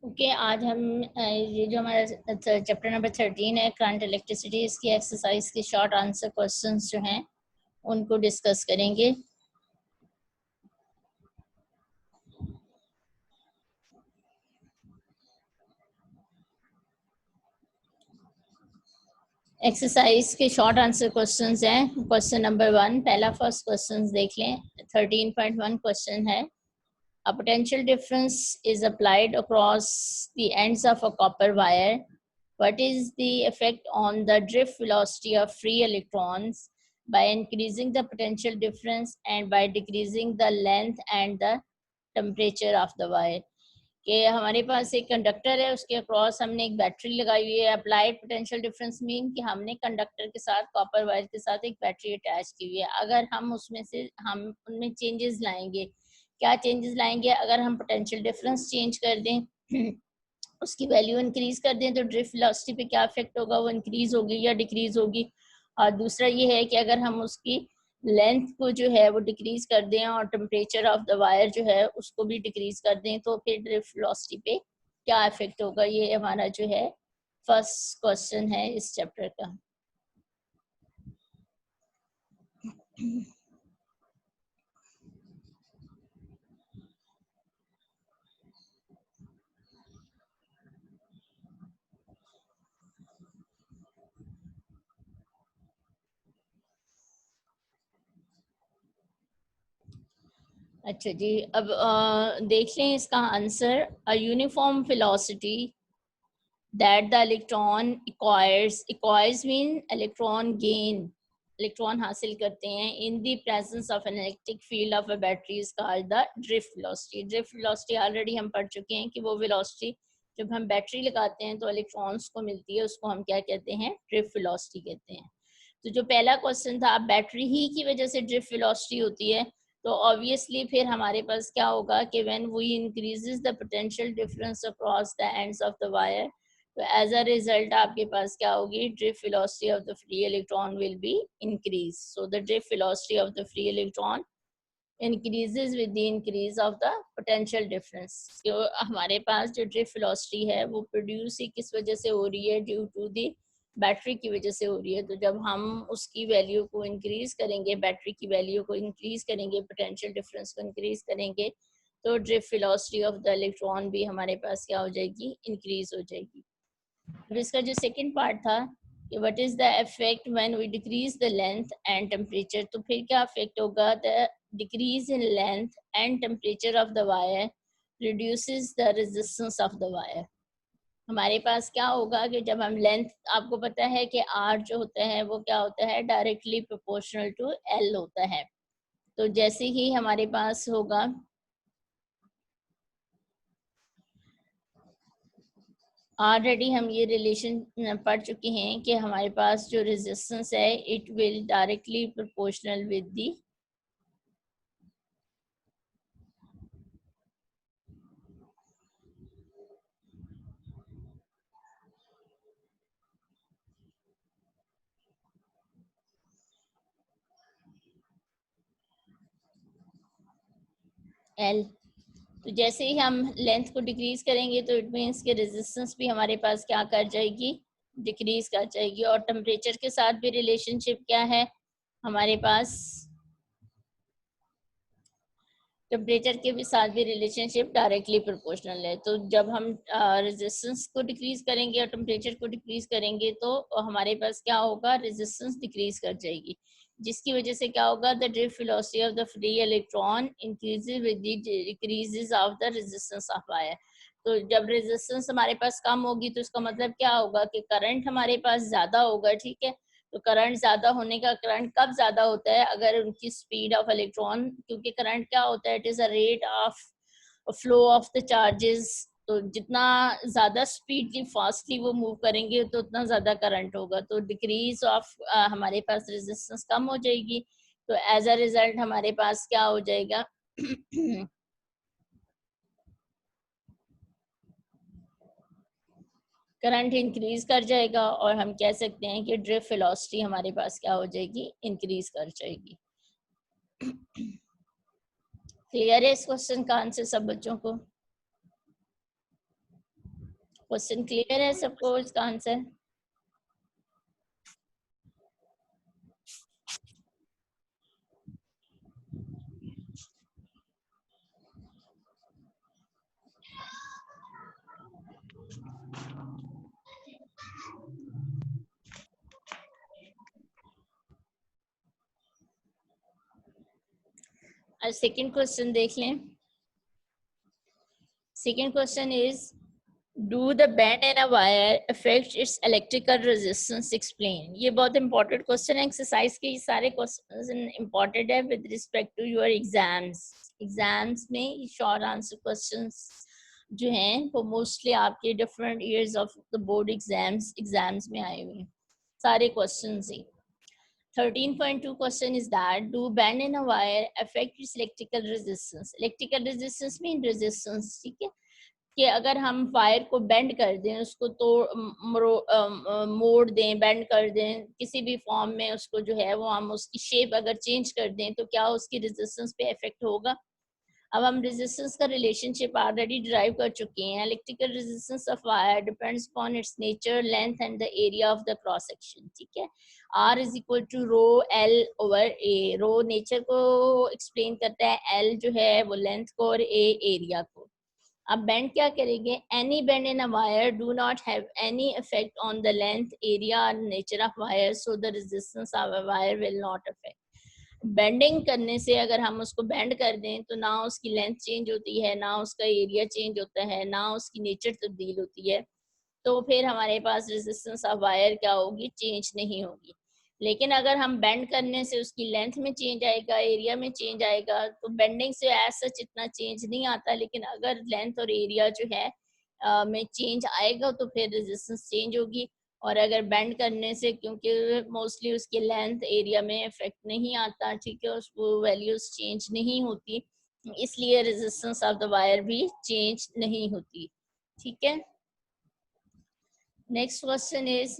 Okay आज हम ये जो हमारा चैप्टर नंबर 13 है करंट इलेक्ट्रिसिटी, इसकी एक्सरसाइज के शॉर्ट आंसर क्वेश्चंस जो हैं उनको डिस्कस करेंगे। एक्सरसाइज के शॉर्ट आंसर क्वेश्चंस हैं। क्वेश्चन नंबर 1, पहला फर्स्ट क्वेश्चन देख लें। 13.1 क्वेश्चन है, a potential difference is applied across the ends of a copper wire. What is the effect on the drift velocity of free electrons by increasing the potential difference and by decreasing the length and the temperature of the wire? कि हमारे पास एक conductor है, उसके across हमने एक battery लगाई हुई है। अप्लाइड पोटेंशियल डिफरेंस मीन कि हमने कंडक्टर के साथ, कॉपर वायर के साथ एक बैटरी अटैच की हुई है। अगर हम उसमें से हम उनमें चेंजेस लाएंगे, क्या चेंजेस लाएंगे? अगर हम पोटेंशियल डिफरेंस चेंज कर दें उसकी वैल्यू इंक्रीज कर दें तो ड्रिफ्ट वेलोसिटी पे क्या इफेक्ट होगा, वो इंक्रीज होगी या डिक्रीज होगी। और दूसरा ये है कि अगर हम उसकी लेंथ को जो है वो डिक्रीज कर दें और टेम्परेचर ऑफ द वायर जो है उसको भी डिक्रीज कर दें तो फिर ड्रिफ्ट वेलोसिटी पे क्या इफेक्ट होगा। ये हमारा जो है फर्स्ट क्वेश्चन है इस चैप्टर का। अच्छा जी, अब देख लें इसका answer. A uniform velocity that the electron acquires mean electron gain, electron हासिल करते हैं in the presence of an electric field of a battery is called the drift velocity. drift velocity already हम पढ़ चुके हैं कि वो velocity जब हम बैटरी लगाते हैं तो इलेक्ट्रॉन्स को मिलती है, उसको हम क्या कहते हैं? ड्रिफ्ट वेलोसिटी कहते हैं। तो जो पहला क्वेश्चन था, बैटरी ही की वजह से ड्रिफ्ट वेलोसिटी होती है, तो ऑब्वियसली फिर हमारे पास क्या होगा कि when we increases the potential difference across the ends of the wire, तो एज अ रिजल्ट आपके पास क्या होगी? Drift velocity of the free electron will be increase. So the drift velocity of the free electron increases with the increase of the potential difference। तो हमारे पास जो drift velocity है वो प्रोड्यूस ही किस वजह से हो रही है? ड्यू टू दी बैटरी की वजह से हो रही है। तो जब हम उसकी वैल्यू को इंक्रीज करेंगे, बैटरी की वैल्यू को इंक्रीज करेंगे, पोटेंशियल डिफरेंस को इंक्रीज करेंगे, तो drift velocity of the electron भी हमारे पास क्या हो जाएगी? इंक्रीज हो जाएगी। अब इसका जो सेकंड पार्ट था कि what is the effect when we decrease the length and temperature, तो फिर क्या इफेक्ट होगा? The decrease in length and temperature of the wire reduces the resistance of the wire. हमारे पास क्या होगा कि जब हम लेंथ, आपको पता है कि आर जो होता है वो क्या होता है? डायरेक्टली प्रोपोर्शनल टू एल होता है। तो जैसे ही हमारे पास होगा, ऑलरेडी हम ये रिलेशन पढ़ चुके हैं कि हमारे पास जो रेजिस्टेंस है it will directly proportional with the L. तो जैसे ही हम लेंथ को डिक्रीज करेंगे तो इट मीन्स कि रेजिस्टेंस भी हमारे पास क्या कर जाएगी? डिक्रीज कर जाएगी। और टेम्परेचर के साथ भी रिलेशनशिप क्या है हमारे पास? टेम्परेचर के भी साथ भी रिलेशनशिप डायरेक्टली प्रोपोर्शनल है। तो जब हम रेजिस्टेंस को डिक्रीज करेंगे और टेम्परेचर को डिक्रीज करेंगे तो हमारे पास क्या होगा? रेजिस्टेंस डिक्रीज कर जाएगी, जिसकी वजह से क्या होगा? The drift velocity of the free electron increases with the decreases of the resistance of wire. तो जब रेजिस्टेंस हमारे पास कम होगी तो इसका मतलब क्या होगा कि करंट हमारे पास ज्यादा होगा। ठीक है, तो करंट ज्यादा होने का, करंट कब ज्यादा होता है? अगर उनकी स्पीड ऑफ इलेक्ट्रॉन, क्योंकि करंट क्या होता है? It is a rate of flow of the charges. तो जितना ज्यादा स्पीडली फास्टली वो मूव करेंगे तो उतना ज्यादा करंट होगा। तो डिक्रीज ऑफ हमारे पास रेजिस्टेंस कम हो जाएगी, तो एज अ रिजल्ट हमारे पास क्या हो जाएगा? करंट इंक्रीज कर जाएगा और हम कह सकते हैं कि ड्रिफ्ट वेलोसिटी हमारे पास क्या हो जाएगी? इंक्रीज कर जाएगी। क्लियर है इस क्वेश्चन का आंसर सब बच्चों को? क्वेश्चन क्लियर है सबको इसका आंसर? सेकेंड क्वेश्चन देख लें. Second question is, do the bend in a wire affect its electrical resistance? Explain. ये बहुत important question है exercise के. ये सारे question important है with respect to your exams में short answer questions जो हैं वो mostly आपके different years of the board exams में आए हुए हैं सारे questions he. 13.2 question is that, do bend in a wire affect its electrical resistance? Electrical resistance mean resistance, ठीक है, कि अगर हम वायर को बेंड कर दें, उसको मोड़ दें, बेंड कर दें किसी भी फॉर्म में, उसको जो है वो हम उसकी शेप अगर चेंज कर दें तो क्या उसकी रेजिस्टेंस पे इफेक्ट होगा? अब हम रेजिस्टेंस का रिलेशनशिप ऑलरेडी डिराइव कर चुके हैं. Electrical resistance of wire depends upon its nature, length and the area of the cross section. ठीक है, R is equal to rho L over A. Rho nature को एक्सप्लेन करता है, L जो है वो लेंथ को और A एरिया को. अब बेंड क्या करेंगे? Any bend in a wire do not have any effect on the length, area और nature of wire, so the resistance of a wire will not affect. Bending करने से अगर हम उसको बेंड कर दें तो ना उसकी लेंथ चेंज होती है, ना उसका एरिया चेंज होता है, ना उसकी नेचर तब्दील होती है, तो फिर हमारे पास रेजिस्टेंस ऑफ वायर क्या होगी? चेंज नहीं होगी. लेकिन अगर हम बेंड करने से उसकी लेंथ में चेंज आएगा, एरिया में चेंज आएगा, तो बेंडिंग से एज सच इतना चेंज नहीं आता. लेकिन अगर लेंथ और एरिया जो है में चेंज आएगा तो फिर रेजिस्टेंस चेंज होगी. और अगर बेंड करने से, क्योंकि मोस्टली उसकी लेंथ एरिया में इफेक्ट नहीं आता, ठीक है, उसको वैल्यूज चेंज नहीं होती, इसलिए रेजिस्टेंस ऑफ द वायर भी चेंज नहीं होती. ठीक है. Next question is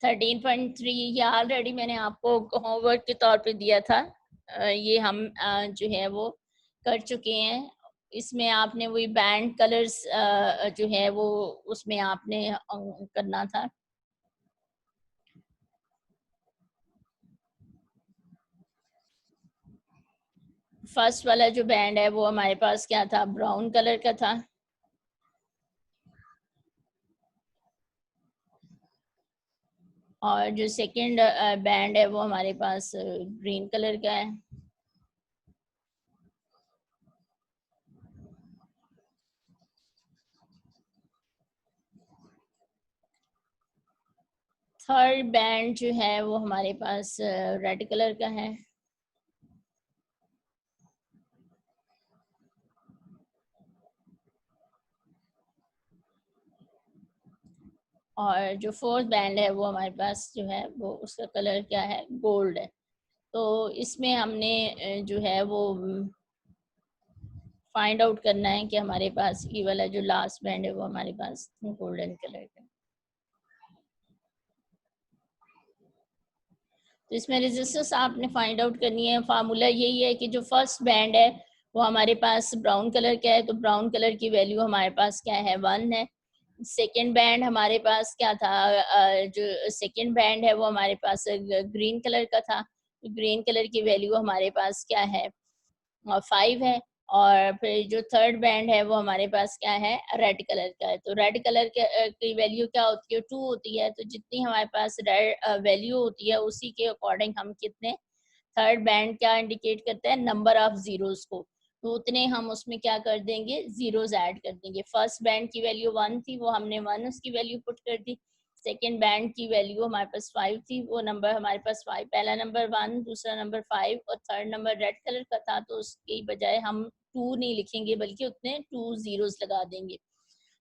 13.3. ये ऑलरेडी मैंने आपको होमवर्क के तौर पे दिया था. ये हम जो है वो कर चुके हैं. इसमें आपने वही बैंड कलर्स जो है वो उसमें आपने करना था. फर्स्ट वाला जो बैंड है वो हमारे पास क्या था? ब्राउन कलर का था. और जो सेकंड बैंड है वो हमारे पास ग्रीन कलर का है. थर्ड बैंड जो है वो हमारे पास रेड कलर का है. और जो फोर्थ बैंड है वो हमारे पास जो है वो उसका कलर क्या है? गोल्ड है. तो इसमें हमने जो है वो फाइंड आउट करना है कि हमारे पास ये वाला जो लास्ट बैंड है वो हमारे पास गोल्डन कलर का. तो इसमें रेजिस्टेंस आपने फाइंड आउट करनी है. फार्मूला यही है कि जो फर्स्ट बैंड है वो हमारे पास ब्राउन कलर का है, तो ब्राउन कलर की वैल्यू हमारे पास क्या है? 1 है. सेकेंड बैंड हमारे पास क्या था? जो सेकेंड बैंड है वो हमारे पास ग्रीन कलर का था. ग्रीन कलर की वैल्यू हमारे पास क्या है? 5 है. और फिर जो थर्ड बैंड है वो हमारे पास क्या है? रेड कलर का है. तो रेड कलर की वैल्यू क्या होती है? 2 होती है. तो जितनी हमारे पास रेड वैल्यू होती है उसी के अकॉर्डिंग हम कितने, थर्ड बैंड क्या इंडिकेट करता है? नंबर ऑफ जीरोस को. तो उतने हम उसमें क्या कर देंगे? जीरोस ऐड कर देंगे. फर्स्ट बैंड की वैल्यू 1 थी, वो हमने 1 उसकी वैल्यू पुट कर दी. सेकेंड बैंड की वैल्यू हमारे पास 5 थी, वो नंबर हमारे पास 5, पहला नंबर 1, दूसरा नंबर 5 और थर्ड नंबर रेड कलर का था. तो उसके बजाय हम 2 नहीं लिखेंगे बल्कि उतने 2 जीरोस लगा देंगे.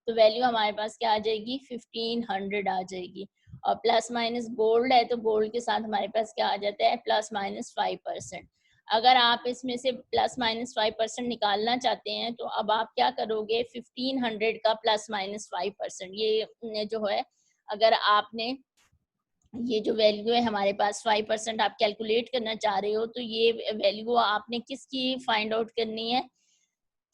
तो वैल्यू हमारे पास क्या आ जाएगी? 1500 आ जाएगी. और प्लस माइनस गोल्ड है तो गोल्ड के साथ हमारे पास क्या आ जाता है? Plus minus 5%. अगर आप इसमें से प्लस माइनस 5% निकालना चाहते हैं तो अब आप क्या करोगे? 1500 का प्लस माइनस 5%, ये जो है अगर आपने ये जो वैल्यू है हमारे पास 5% आप कैलकुलेट करना चाह रहे हो, तो ये वैल्यू आपने किसकी फाइंड आउट करनी है?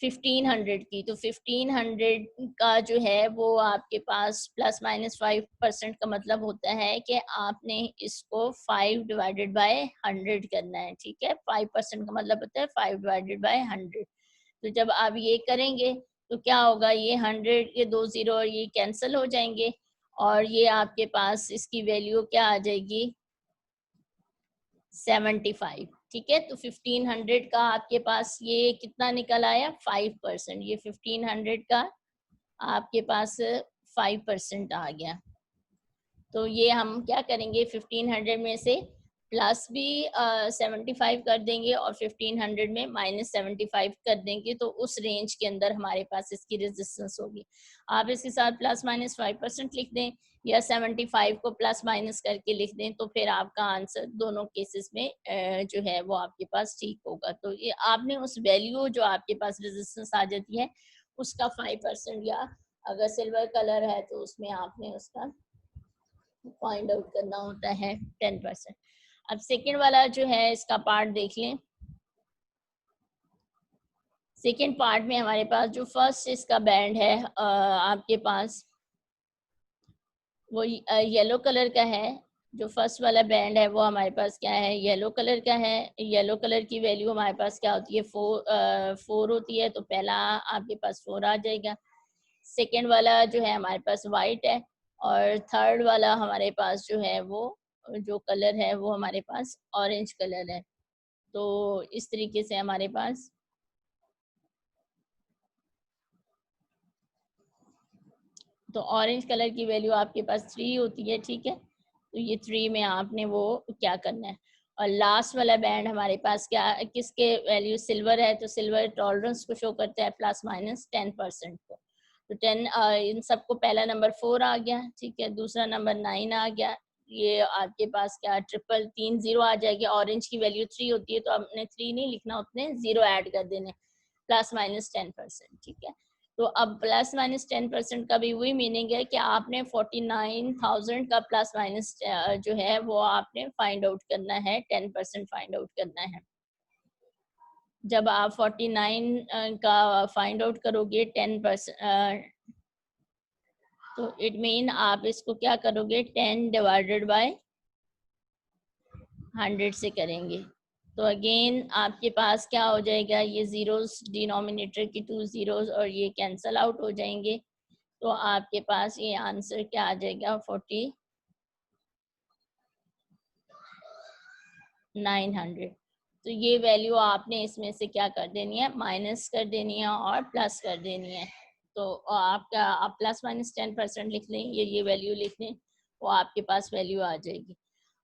1500 की, तो 1500 का जो है वो आपके पास ±5% का मतलब होता है कि आपने इसको 5 डिवाइडेड बाय 100 करना है, ठीक है। 5% का मतलब होता है 5 डिवाइडेड बाय 100। तो जब आप ये करेंगे तो क्या होगा, ये 100 के 2 जीरो और ये कैंसिल हो जाएंगे और ये आपके पास इसकी वैल्यू क्या आ जाएगी, 75, ठीक है। तो 1500 का आपके पास ये कितना निकल आया, 5%। ये 1500 का आपके पास 5% आ गया। तो ये हम क्या करेंगे, 1500 में से प्लस भी 75 कर देंगे और 1500 में -75 कर देंगे, तो उस रेंज के अंदर हमारे पास इसकी रेजिस्टेंस होगी। आप इसके साथ ±5% लिख दें या 75 को प्लस माइनस करके लिख दें, तो फिर आपका आंसर दोनों केसेस में जो है वो आपके पास ठीक होगा। तो ये आपने उस वैल्यू जो आपके पास रेजिस्टेंस आ जाती है उसका 5%, या अगर सिल्वर कलर है तो उसमें आपने उसका फाइंड आउट करना होता है 10%। अब सेकेंड वाला जो है इसका पार्ट देख लें। सेकेंड पार्ट में हमारे पास जो फर्स्ट इसका बैंड है आपके पास वो येलो कलर का है। जो फर्स्ट वाला बैंड है वो हमारे पास क्या है, येलो कलर का है। येलो कलर की वैल्यू हमारे पास क्या होती है, 4 होती है, तो पहला आपके पास 4 आ जाएगा। सेकेंड वाला जो है हमारे पास वाइट है और थर्ड वाला हमारे पास जो है वो जो कलर है वो हमारे पास ऑरेंज कलर है। तो इस तरीके से हमारे पास तो ऑरेंज कलर की वैल्यू आपके पास 3 होती है, ठीक है। तो ये 3 में आपने वो क्या करना है। और लास्ट वाला बैंड हमारे पास क्या, किसके वैल्यू सिल्वर है, तो सिल्वर टॉलरेंस को शो करता है ±10% को। तो 10 इन सबको पहला नंबर 4 आ गया, ठीक है। दूसरा नंबर 9 आ गया। ये आपके पास क्या ट्रिपल 3 0 आ जाएगी। ऑरेंज की वैल्यू 3 होती है तो आपने 3 नहीं लिखना, उतने 0 ऐड कर देने, ±10%, ठीक है। तो अब ±10% का भी वही मीनिंग है कि आपने 49,000 का प्लस माइनस जो है वो आपने फाइंड आउट करना है, 10% फाइंड आउट करना है। जब आप 49 का फाइंड आउट करोगे 10%, तो इट मीन आप इसको क्या करोगे, 10 डिवाइडेड बाय 100 से करेंगे। तो अगेन आपके पास क्या हो जाएगा, ये जीरोस डिनोमिनेटर की 2 जीरोस और ये कैंसल आउट हो जाएंगे। तो आपके पास ये आंसर क्या आ जाएगा, 4900। तो ये वैल्यू आपने इसमें से क्या कर देनी है, माइनस कर देनी है और प्लस कर देनी है। तो आपका आप ±10% लिख लें, ये वैल्यू लिख लें, वो आपके पास वैल्यू आ जाएगी।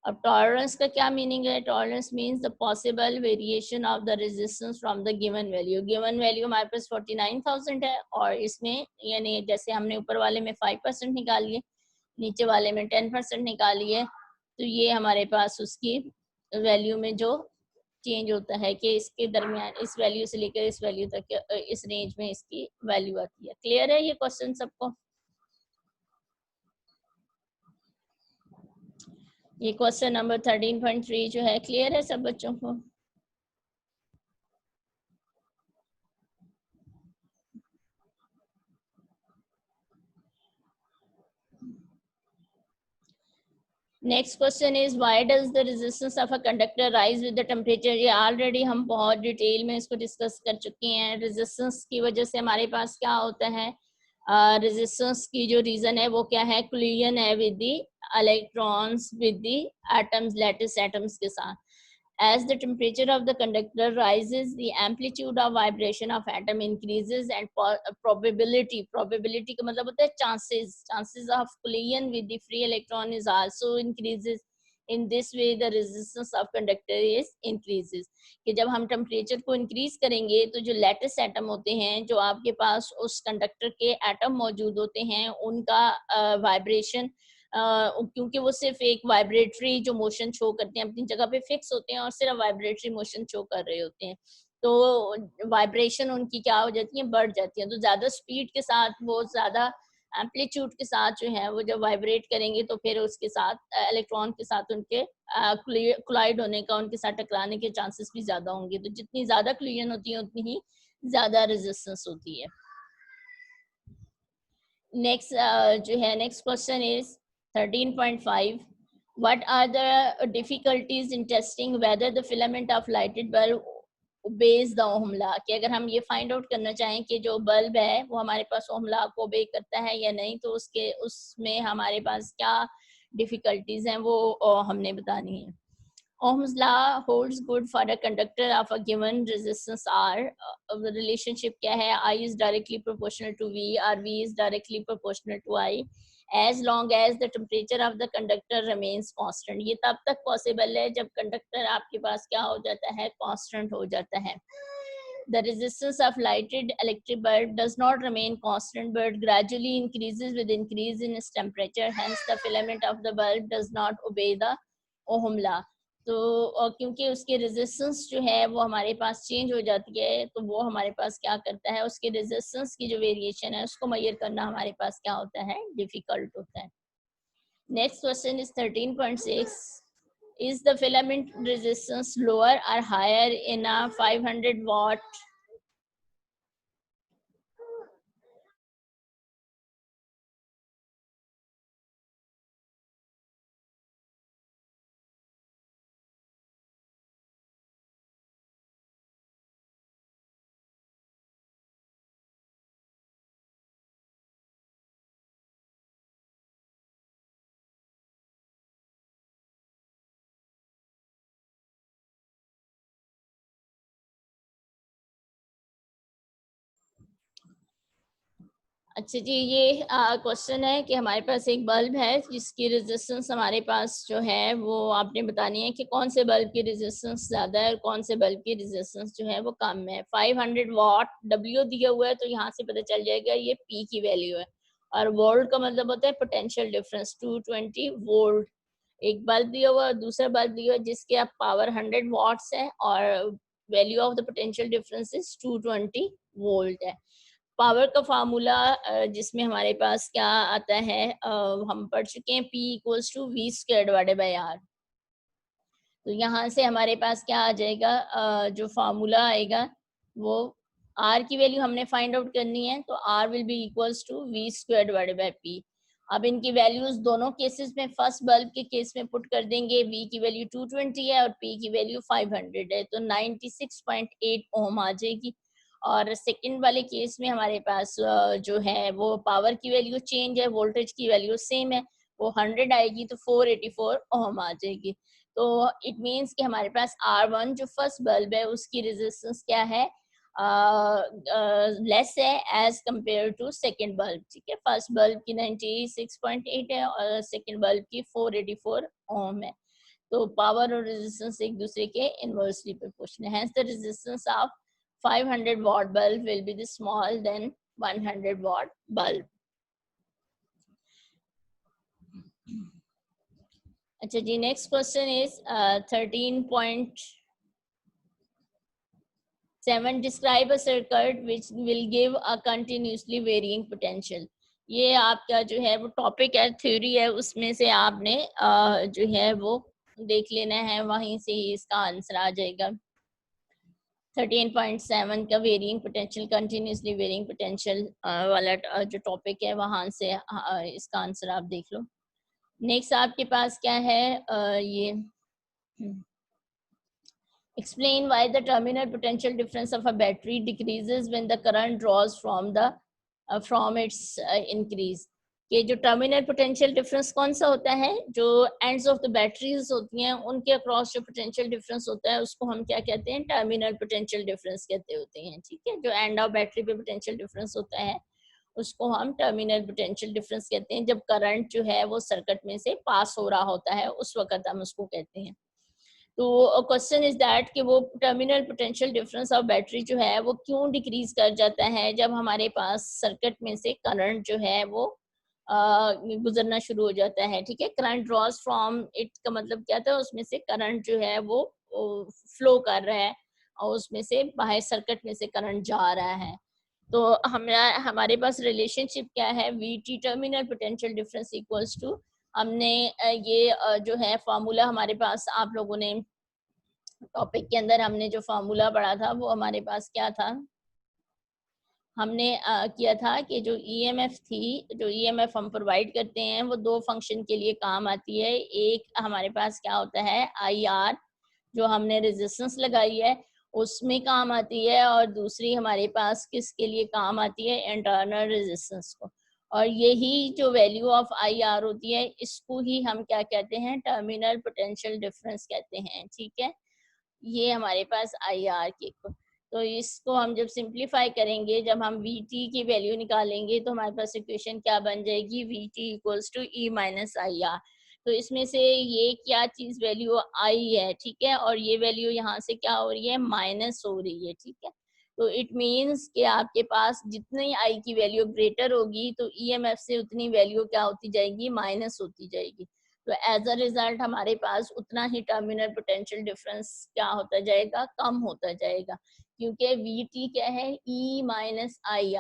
अब टॉलरेंस का क्या मीनिंग है, tolerance means the possible variation of the resistance from the given value. Given value हमारे पास 49,000 है और इसमें यानी जैसे हमने ऊपर वाले में 5% निकालिए, नीचे वाले में 10% निकालिए, तो ये हमारे पास उसकी वैल्यू में जो चेंज होता है कि इसके दरमियान इस वैल्यू से लेकर इस वैल्यू तक इस रेंज में इसकी वैल्यू आती है। क्लियर है ये क्वेश्चन सबको? ये क्वेश्चन नंबर 13.3 जो है, क्लियर है सब बच्चों को? Next question is why does the resistance of a conductor rise with the temperature. ये ऑलरेडी हम बहुत डिटेल में इसको डिस्कस कर चुके हैं। रेजिस्टेंस की वजह से हमारे पास क्या होता है, रेजिस्टेंस की जो रीजन है वो क्या है, कोलिजन है with the electrons with the atoms, lattice atoms के साथ। As the temperature of the conductor rises, the amplitude of vibration of atom increases and probability का मतलब होता है chances of collision with the free electron is also increases. In this way the resistance of conductor is increases. कि जब हम temperature को increase करेंगे तो जो लैटिस एटम होते हैं, जो आपके पास उस कंडक्टर के एटम मौजूद होते हैं, उनका वाइब्रेशन क्योंकि वो सिर्फ एक वाइब्रेटरी जो मोशन शो करते हैं, अपनी जगह पे फिक्स होते हैं और सिर्फ वाइब्रेटरी मोशन शो कर रहे होते हैं, तो वाइब्रेशन उनकी क्या हो जाती है, बढ़ जाती है। तो ज़्यादा स्पीड के साथ, वो ज़्यादा एम्पलीट्यूड के साथ जो है वो जब वाइब्रेट करेंगे तो फिर उसके साथ इलेक्ट्रॉन के साथ उनके कोलाइड होने का, उनके साथ टकराने के चांसेस भी ज़्यादा होंगे। तो जितनी ज़्यादा कोलिजन होती है उतनी ही ज़्यादा रेजिस्टेंस होती है। नेक्स्ट जो है next question is 13.5 what are the difficulties in testing whether the filament of lighted bulb obeys the Ohm law? कि अगर हम ये फाइंड आउट करना चाहें कि जो बल्ब है वो हमारे पास ओम लॉ को ओबे करता है या नहीं, तो उसमें हमारे पास क्या डिफिकल्टीज हैं वो हमने बतानी है। Ohm's law holds good for a conductor of a given resistance R. The relationship क्या है? I is directly proportional to V or V is directly proportional to I as long as the temperature of the conductor remains constant. ये तब तक possible है जब conductor आपके पास क्या हो जाता है? Constant हो जाता है. The resistance of lighted electric bulb does not remain constant but gradually increases with increase in its temperature. Hence, the filament of the bulb does not obey the Ohm law. तो क्योंकि उसकी resistance जो है वो हमारे पास change हो जाती है, तो वो हमारे पास क्या करता है, उसके रेजिस्टेंस की जो वेरिएशन है उसको मेजर करना हमारे पास क्या होता है, डिफिकल्ट होता है। Next question is 13.6 is the filament resistance lower or higher in a 500 watt अच्छा जी, ये क्वेश्चन है कि हमारे पास एक बल्ब है जिसकी रेजिस्टेंस हमारे पास जो है वो आपने बतानी है कि कौन से बल्ब की रेजिस्टेंस ज़्यादा है और कौन से बल्ब की रेजिस्टेंस जो है वो कम है। 500 वाट W दिया हुआ है, तो यहाँ से पता चल जाएगा ये P की वैल्यू है, और वोल्ट का मतलब होता है पोटेंशियल डिफरेंस, 220 वोल्ट। एक बल्ब दिया हुआ और दूसरा बल्ब दिया हुआ जिसके आप पावर 100 वाट्स है और value of the potential difference is 220 volt है। पावर का फार्मूला जिसमें हमारे पास क्या आता है, हम पढ़ चुके हैं P equals to V square divided by R. तो यहाँ से हमारे पास क्या आ जाएगा, जो फार्मूला आएगा वो आर की वैल्यू हमने फाइंड आउट करनी है, तो R will be equals to V square divided by P. अब इनकी वैल्यूज दोनों केसेस में, फर्स्ट बल्ब के केस में पुट कर देंगे, V की वैल्यू 220 है और P की वैल्यू 500 है, तो 96.8 ओम आ जाएगी। और सेकंड वाले केस में हमारे पास जो है वो पावर की वैल्यू चेंज है, वोल्टेज की वैल्यू सेम है, वो 100 आएगी, तो 484 ओम आ जाएगी। तो इट मीन्स कि हमारे पास R1 जो फर्स्ट बल्ब है उसकी रेजिस्टेंस क्या है, लेस है as compare to second bulb. ठीक है, फर्स्ट बल्ब की 96.8 है और सेकेंड बल्ब की 484 ओम है। तो पावर और रेजिस्टेंस एक दूसरे के इनवर्सली प्रोपोर्शनल है। Hence the resistance of 500 watt bulb will be the small than 100 watt bulb. अच्छा जी, next question is 13.7 describe a circuit which will give a continuously varying potential. ये आपका जो है वो टॉपिक है, थ्योरी है, उसमें से आपने जो है वो देख लेना है, वहीं से ही इसका आंसर आ जाएगा। 13.7 का varying potential, continuously varying potential वाला जो टॉपिक है, वहां से इसका आंसर आप देख लो। नेक्स्ट आपके पास क्या है, ये explain why the terminal potential difference of a battery decreases when the current draws from its increase। कि जो टर्मिनल पोटेंशियल डिफरेंस कौन सा होता है, जो एंड्स ऑफ द बैटरीज होती हैं उनके अक्रॉस जो पोटेंशियल डिफरेंस होता है उसको हम क्या कहते हैं, टर्मिनल पोटेंशियल डिफरेंस कहते होते हैं। ठीक है, जो एंड ऑफ बैटरी पे पोटेंशियल डिफरेंस होता है उसको हम टर्मिनल पोटेंशियल डिफरेंस कहते हैं। जब करंट जो है वो सर्किट में से पास हो रहा होता है उस वक्त हम उसको कहते हैं। तो क्वेश्चन इज दैट कि वो terminal potential difference of battery जो है वो क्यों डिक्रीज कर जाता है जब हमारे पास सर्किट में से करंट जो है वो गुजरना शुरू हो जाता है। ठीक है, करंट ड्रॉज फ्रॉम इट का मतलब क्या था, उसमें से करंट जो है वो फ्लो कर रहा है और उसमें से बाहर सर्किट में से करंट जा रहा है। तो हमारे पास रिलेशनशिप क्या है, V T terminal potential difference equals to, हमने ये जो है फार्मूला हमारे पास, आप लोगों ने टॉपिक के अंदर हमने जो फार्मूला पढ़ा था वो हमारे पास क्या था, हमने किया था कि जो ईएमएफ थी, जो ईएमएफ हम प्रोवाइड करते हैं वो दो फंक्शन के लिए काम आती है। एक हमारे पास क्या होता है आईआर, जो हमने रेजिस्टेंस लगाई है उसमें काम आती है, और दूसरी हमारे पास किसके लिए काम आती है, इंटरनल रेजिस्टेंस को। और यही जो वैल्यू ऑफ आईआर होती है इसको ही हम क्या कहते हैं, टर्मिनल पोटेंशियल डिफरेंस कहते हैं। ठीक है, ये हमारे पास आई आर के को, तो इसको हम जब सिंप्लीफाई करेंगे, जब हम वी टी की वैल्यू निकालेंगे तो हमारे पास इक्वेशन क्या बन जाएगी, V T equals to E minus I R. तो इसमें से ये क्या चीज वैल्यू आई है, ठीक है, और ये वैल्यू यहाँ से क्या हो रही है, माइनस हो रही है। ठीक है, तो इट मीन्स कि आपके पास जितनी आई की वैल्यू ग्रेटर होगी तो ईएमएफ से उतनी वैल्यू क्या होती जाएगी, माइनस होती जाएगी। तो एज अ रिजल्ट हमारे पास उतना ही टर्मिनल पोटेंशियल डिफरेंस क्या होता जाएगा, कम होता जाएगा, क्योंकि वी टी क्या है, ई माइनस आई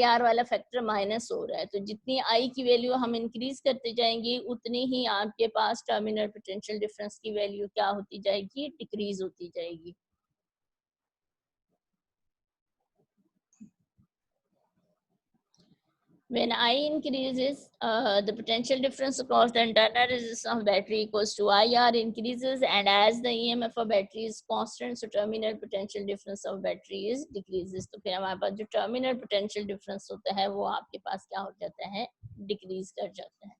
आर वाला फैक्टर माइनस हो रहा है। तो जितनी आई की वैल्यू हम इंक्रीज करते जाएंगे उतनी ही आपके पास टर्मिनल पोटेंशियल डिफरेंस की वैल्यू क्या होती जाएगी, डिक्रीज होती जाएगी। When I increases, the potential difference across the internal resistance of battery equals to IR increases, and as the EMF of battery is constant, so terminal potential difference of battery is decreases. तो फिर हमारे पास जो terminal potential difference होता है वो आपके पास क्या हो जाता है, decrease कर जाता है।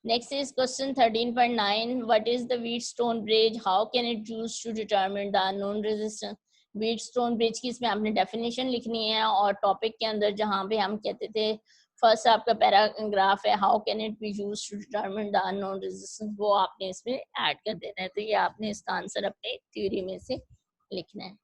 Next is question 13.9. What is the Wheatstone bridge? How can it use to determine the unknown resistance? Wheatstone bridge की इसमें आपने डेफिनेशन लिखनी है, और टॉपिक के अंदर जहाँ पे हम कहते थे फर्स्ट आपका पैराग्राफ है how can it be used to determine the unknown resistance, वो आपने इसमें ऐड कर देना है। तो ये आपने इसका आंसर अपने थ्योरी में से लिखना है।